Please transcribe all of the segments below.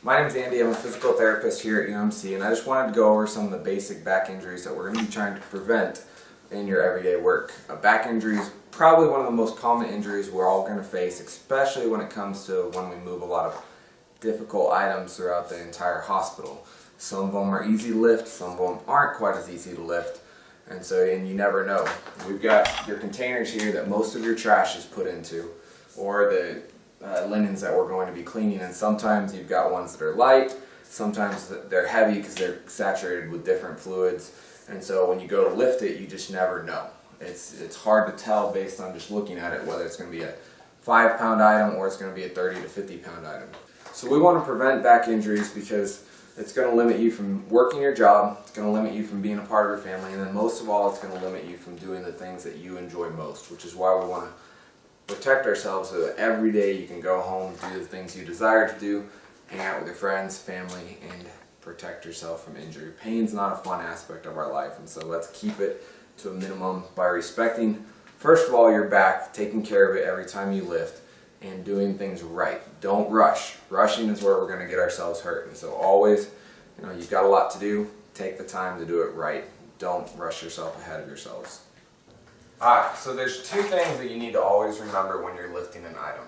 My name is Andy. I'm a physical therapist here at UMC, and I just wanted to go over some of the basic back injuries that we're going to be trying to prevent in your everyday work. Back injury is probably one of the most common injuries we're all going to face, especially when it comes to when we move a lot of difficult items throughout the entire hospital. Some of them are easy to lift, some of them aren't quite as easy to lift, and you never know. We've got your containers here that most of your trash is put into, or the linens that we're going to be cleaning, and sometimes you've got ones that are light, sometimes they're heavy because they're saturated with different fluids, and so when you go to lift it, you just never know. It's hard to tell based on just looking at it whether it's going to be a 5-pound item or it's going to be a 30 to 50-pound item. So we want to prevent back injuries because it's going to limit you from working your job, it's going to limit you from being a part of your family, and then most of all, it's going to limit you from doing the things that you enjoy most, which is why we want to protect ourselves so that every day you can go home, do the things you desire to do, hang out with your friends, family, and protect yourself from injury. Pain's not a fun aspect of our life, and so let's keep it to a minimum by respecting, first of all, your back, taking care of it every time you lift, and doing things right. Don't rush. Rushing is where we're going to get ourselves hurt, and so always, you've got a lot to do, take the time to do it right. Don't rush yourself ahead of yourselves. Alright, so there's two things that you need to always remember when you're lifting an item.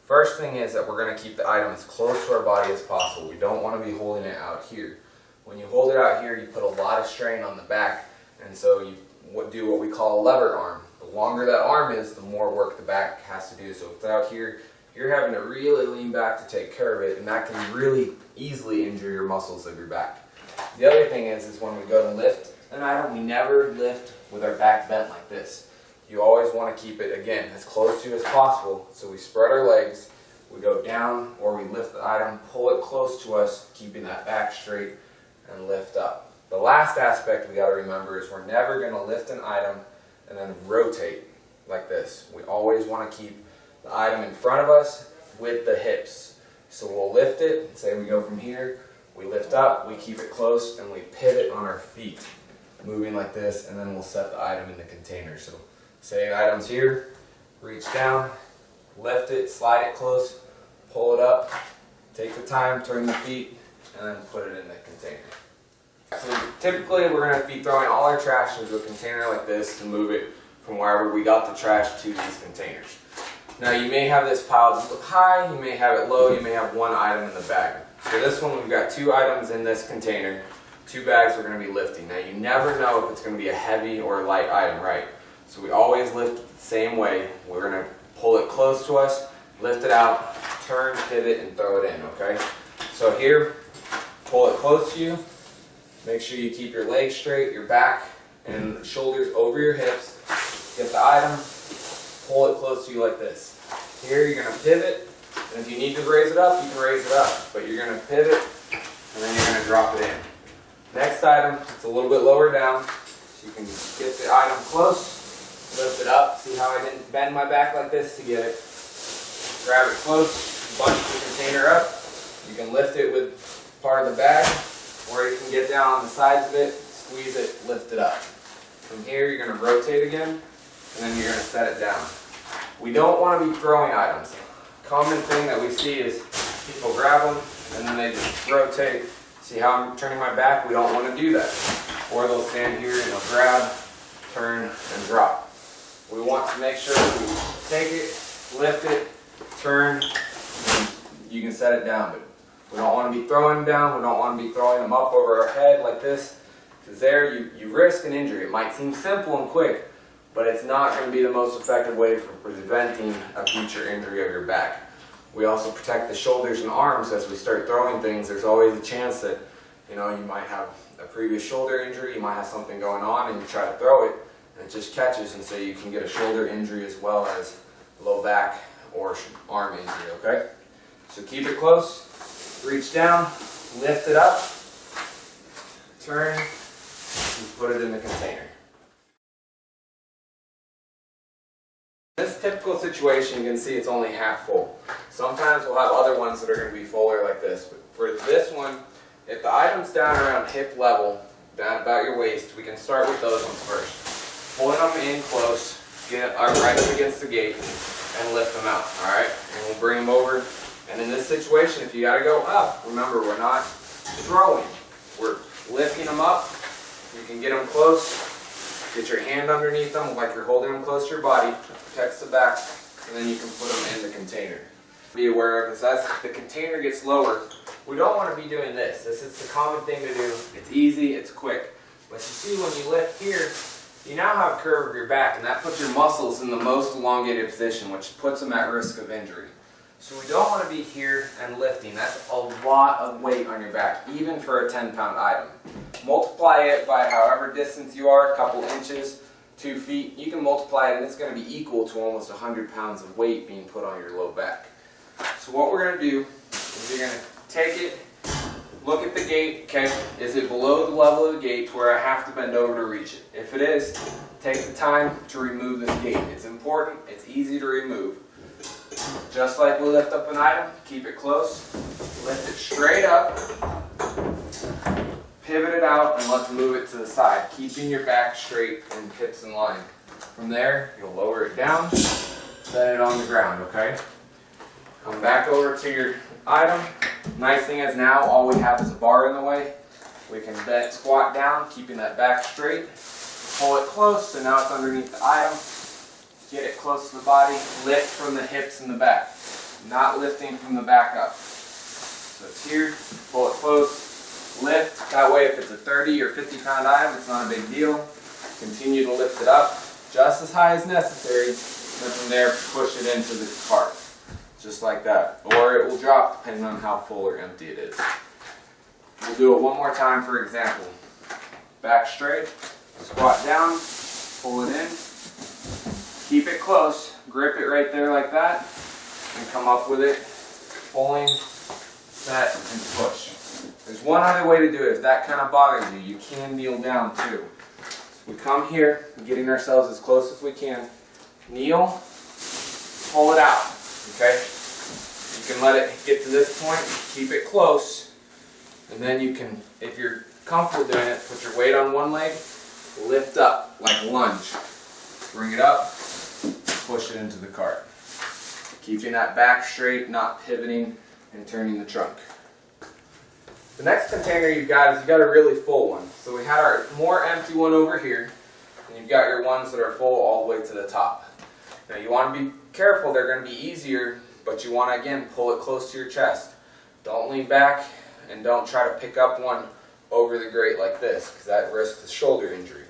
First thing is that we're going to keep the item as close to our body as possible. We don't want to be holding it out here. When you hold it out here, you put a lot of strain on the back, and so you do what we call a lever arm. The longer that arm is, the more work the back has to do. So if it's out here, you're having to really lean back to take care of it, and that can really easily injure your muscles of your back. The other thing is when we go to lift an item, we never lift with our back bent like this. You always want to keep it, again, as close to as possible. So we spread our legs, we go down, or we lift the item, pull it close to us, keeping that back straight, and lift up. The last aspect we got to remember is we're never going to lift an item and then rotate like this. We always want to keep the item in front of us with the hips. So we'll lift it, say we go from here, we lift up, we keep it close, and we pivot on our feet, moving like this, and then we'll set the item in the container. So say the item's here, reach down, lift it, slide it close, pull it up, take the time, turn the feet, and then put it in the container. So typically we're going to be throwing all our trash into a container like this to move it from wherever we got the trash to these containers. Now you may have this piled high, you may have it low, you may have one item in the bag. For this one we've got 2 items in this container, 2 bags we're going to be lifting. Now you never know if it's going to be a heavy or a light item, right? So we always lift the same way. We're going to pull it close to us, lift it out, turn, pivot, and throw it in, okay? So here, pull it close to you. Make sure you keep your legs straight, your back and shoulders over your hips. Get the item, pull it close to you like this. Here you're going to pivot, and if you need to raise it up, you can raise it up. But you're going to pivot, and then you're going to drop it in. Next item, it's a little bit lower down, so you can get the item close, lift it up. See how I didn't bend my back like this to get it. Grab it close, bunch the container up. You can lift it with part of the bag, or you can get down on the sides of it, squeeze it, lift it up. From here, you're going to rotate again, and then you're going to set it down. We don't want to be throwing items. A common thing that we see is people grab them, and then they just rotate. See how I'm turning my back? We don't want to do that. Or they'll stand here and they'll grab, turn, and drop. We want to make sure that we take it, lift it, turn, and you can set it down. But we don't want to be throwing them down. We don't want to be throwing them up over our head like this, because there you risk an injury. It might seem simple and quick, but it's not going to be the most effective way for preventing a future injury of your back. We also protect the shoulders and arms as we start throwing things. There's always a chance that you might have a previous shoulder injury, you might have something going on, and you try to throw it, and it just catches, and so you can get a shoulder injury as well as low back or arm injury, okay? So keep it close. Reach down, lift it up, turn, and put it in the container. In this typical situation, you can see it's only half full. Sometimes we'll have other ones that are going to be fuller like this. But for this one, if the item's down around hip level, down about your waist, we can start with those ones first. Pulling them in close, get right up against the gate, and lift them out, alright? And we'll bring them over And in this situation, if you got to go up, remember we're not throwing. We're lifting them up. You can get them close. Get your hand underneath them like you're holding them close to your body. That protects the back. And then you can put them in the container. Be aware of this. As the container gets lower, we don't want to be doing this. This is the common thing to do. It's easy, it's quick. But you see when you lift here, you now have a curve of your back, and that puts your muscles in the most elongated position, which puts them at risk of injury. So we don't want to be here and lifting. That's a lot of weight on your back, even for a 10-pound item. Multiply it by however distance you are, a couple inches, 2 feet. You can multiply it, and it's going to be equal to almost 100 pounds of weight being put on your low back. So what we're going to do is you're going to take it, look at the gate, okay, is it below the level of the gate to where I have to bend over to reach it? If it is, take the time to remove this gate. It's important, it's easy to remove. Just like we lift up an item, keep it close, lift it straight up, pivot it out, and let's move it to the side, keeping your back straight and hips in line. From there, you'll lower it down, set it on the ground, okay? Come back over to your item. Nice thing is now all we have is a bar in the way. We can bend, squat down, keeping that back straight. Pull it close, so now it's underneath the item. Get it close to the body. Lift from the hips and the back. Not lifting from the back up. So it's here, pull it close, lift. That way if it's a 30 or 50 pound item, it's not a big deal. Continue to lift it up just as high as necessary. And from there, push it into the cart. Just like that. Or it will drop depending on how full or empty it is. We'll do it one more time for example. Back straight, squat down, pull it in, keep it close, grip it right there like that, and come up with it, pulling, set, and push. There's one other way to do it. If that kind of bothers you, you can kneel down too. So we come here, getting ourselves as close as we can, kneel, pull it out. Okay? You can let it get to this point, keep it close, and then you can, if you're comfortable doing it, put your weight on one leg, lift up like lunge. Bring it up, push it into the cart. Keeping that back straight, not pivoting and turning the trunk. The next container you've got is you've got a really full one. So we had our more empty one over here, and you've got your ones that are full all the way to the top. Now you want to be careful, they're going to be easier, but you want to again pull it close to your chest. Don't lean back and don't try to pick up one over the grate like this, because that risks a shoulder injury.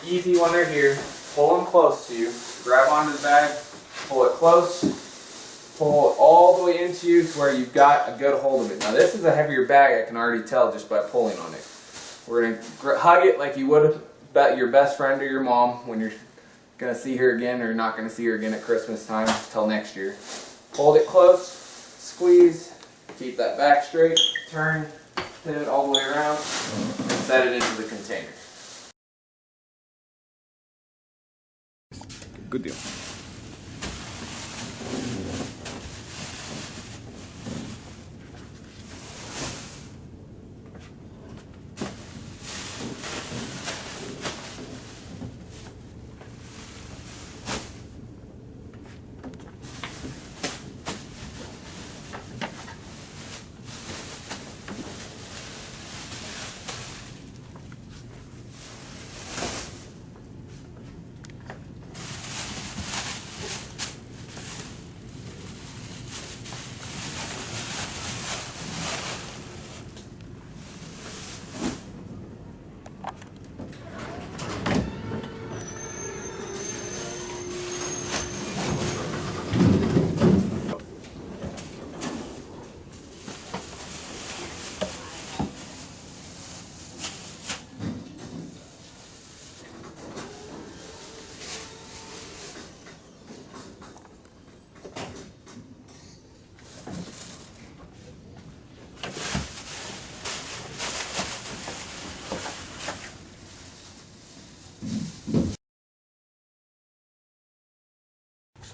Easy when they're here, pull them close to you, grab onto the bag, pull it close, pull it all the way into you to where you've got a good hold of it. Now this is a heavier bag, I can already tell just by pulling on it. We're going to hug it like you would your best friend or your mom when you're going to see her again or not going to see her again at Christmas time till next year. Hold it close, squeeze, keep that back straight, turn, pivot all the way around, and set it into the container. Good deal.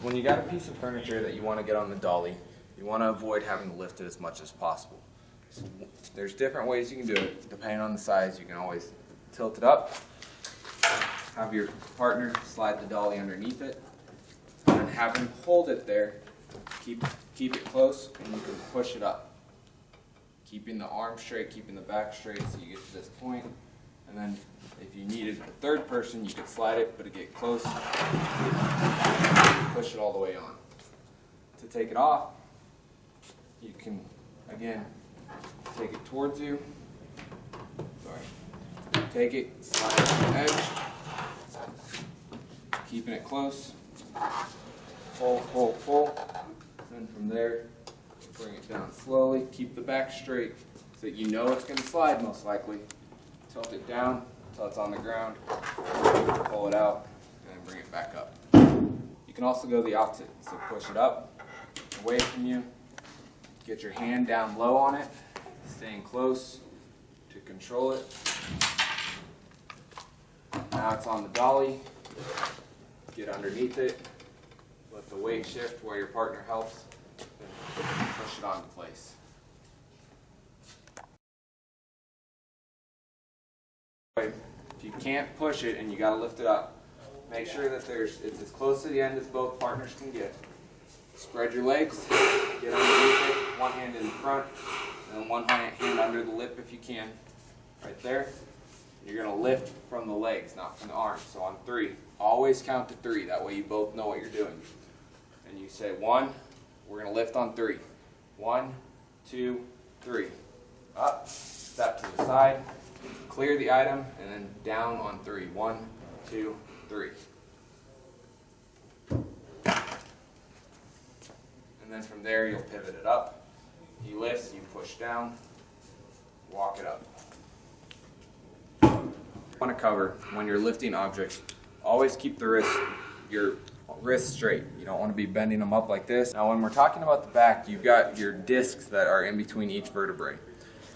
When you got a piece of furniture that you want to get on the dolly, you want to avoid having to lift it as much as possible. So there's different ways you can do it. Depending on the size, you can always tilt it up, have your partner slide the dolly underneath it, and then have him hold it there, keep keep it close and you can push it up. Keeping the arm straight, keeping the back straight so you get to this point. And then if you needed a third person, you could slide it, but to get close, push it all the way on. To take it off, you can, again, take it towards you. Sorry. Take it, slide it to the edge, keeping it close. Pull, pull, pull. And from there, bring it down slowly. Keep the back straight so that you know it's going to slide most likely. Tilt it down until it's on the ground. Pull it out and then bring it back up. You can also go the opposite. So push it up, away from you. Get your hand down low on it, staying close to control it. Now it's on the dolly. Get underneath it. Let the weight shift where your partner helps. And push it onto place. If you can't push it and you got to lift it up, make sure that it's as close to the end as both partners can get. Spread your legs, get underneath it, one hand in front, and one hand under the lip if you can. Right there. You're going to lift from the legs, not from the arms. So on 3, always count to 3. That way you both know what you're doing. And you say 1, we're going to lift on 3. 1, 2, 3. Up, step to the side, clear the item, and then down on 3. 1, 2, 3. And then from there you'll pivot it up. He lifts, you push down, walk it up. You want to cover when you're lifting objects, always keep your wrists straight. You don't want to be bending them up like this. Now when we're talking about the back, you've got your discs that are in between each vertebrae.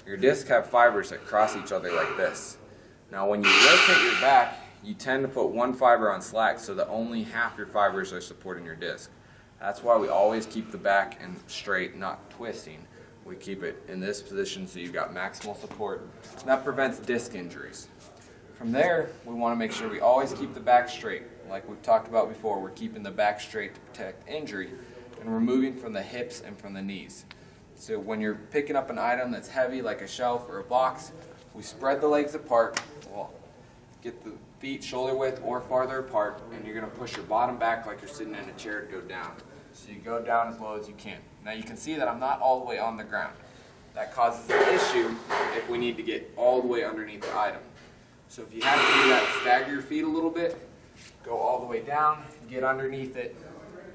Your discs have fibers that cross each other like this. Now when you rotate your back, you tend to put one fiber on slack so that only half your fibers are supporting your disc. That's why we always keep the back and straight, not twisting. We keep it in this position so you've got maximal support. And that prevents disc injuries. From there, we want to make sure we always keep the back straight. Like we've talked about before, we're keeping the back straight to protect injury, and we're moving from the hips and from the knees. So when you're picking up an item that's heavy like a shelf or a box, we spread the legs apart. We'll get the feet shoulder width or farther apart, and you're going to push your bottom back like you're sitting in a chair to go down. So you go down as low as you can. Now you can see that I'm not all the way on the ground. That causes an issue if we need to get all the way underneath the item. So if you have to do that, stagger your feet a little bit, go all the way down, get underneath it,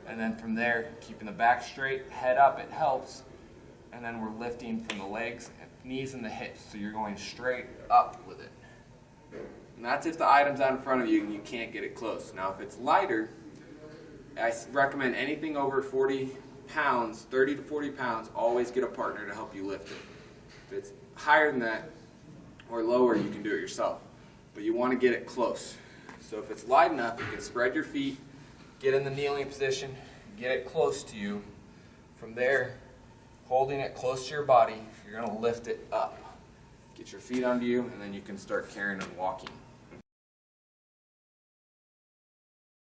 and then from there, keeping the back straight, head up, it helps, and then we're lifting from the legs, knees, and the hips, so you're going straight up with it. And that's if the item's out in front of you and you can't get it close. Now if it's lighter, I recommend anything over 40 pounds, 30 to 40 pounds, always get a partner to help you lift it. If it's higher than that or lower, you can do it yourself. But you want to get it close. So if it's light enough, you can spread your feet, get in the kneeling position, get it close to you. From there, holding it close to your body, you're going to lift it up. Get your feet under you, and then you can start carrying and walking.